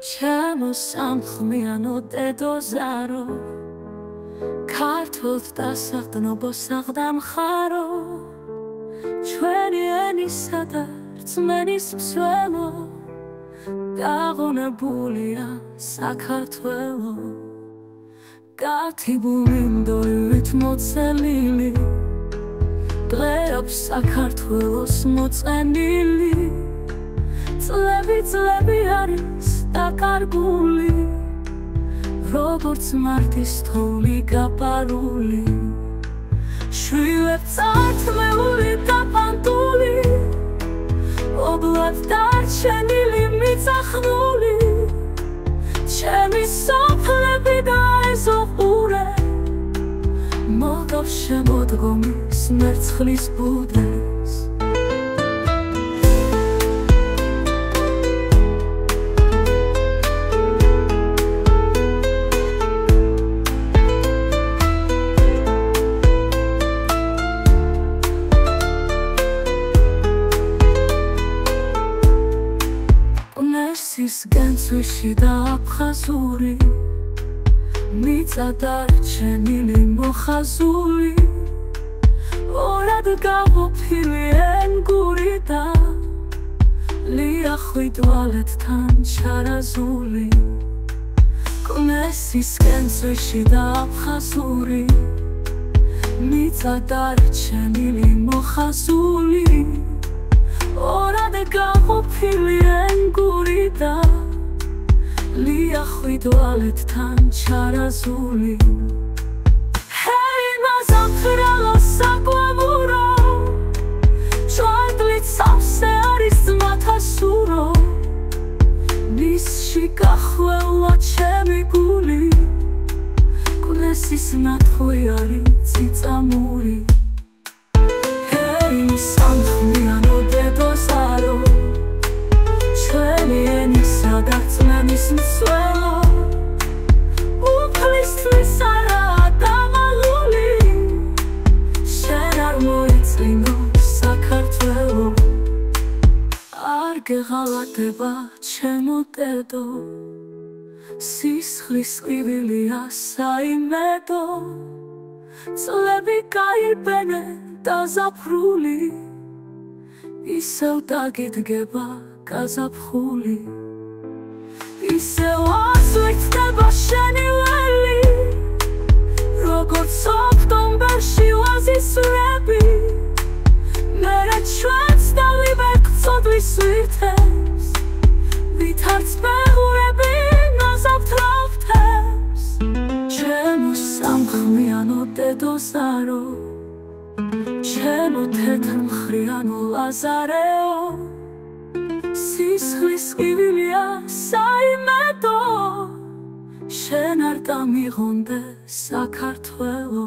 ჩემო სამხმიანო დედოზარო ქართლთ დასახდნობო საღდამხარო ჩვენი ენისა და რწმენის მსვლელო დაღონებულია საქართველო გათიბული მდოივით მოწელილი დღეობს საქართველოს მოწენილი წლები არის დაკარგული როგორც მარტის თოვლი გაპარული შვილებს ართმეული დაფანტული ობლად დარჩენილი მიწახნული ჩემი სოფლები და ეზოყურე მოგავს შემოდგომის მერცხლის ბუდეს გენცვიში და აფხაზური მიწა დარჩენილი მოხაზული ორად გაყოფილი ენგური და ლიახვი ტუალეტთან ჩარაზული კუნესის გენცვიში და აფხაზური მიწა დარჩენილი მოხაზული ორად გაყოფილი ენგური და ლიახვი ტუალეტთან ჩარაზული ჰეი მაზამხრალო საკვამურო ჭვარდლით სავსე არის ძმათა სურო მისში გახველა ჩემი გული კუნესის ნათხვი არის წიწამური ჰეი სამხმიანო დედოზარო ჩვენი ენისა და რწმენის მსვლელო უფლისთვის არაა დამალული შენ არ მოიწინო საქართველო არ გეღალატება ჩემო დედო სისხლის ყივილია საიმედო წლები გაიბენენ დაზაფრული ისევ დაგიდგება გაზაფხული ისევ ასვირთდება შენი ველი როგორც ოქტომბერში ვაზისვრები მერე ჩვენს დავიბერგ წოდვის სვირთებს ვითარც ბეღურები ნაზავთ რაფთებს ჩემო სამხმიანო დედოზარო ჩემო თეთრმხრიანო ლაზარეო სისხლის ყივილია საიმედო შენ არ დამიღონდე საქართველო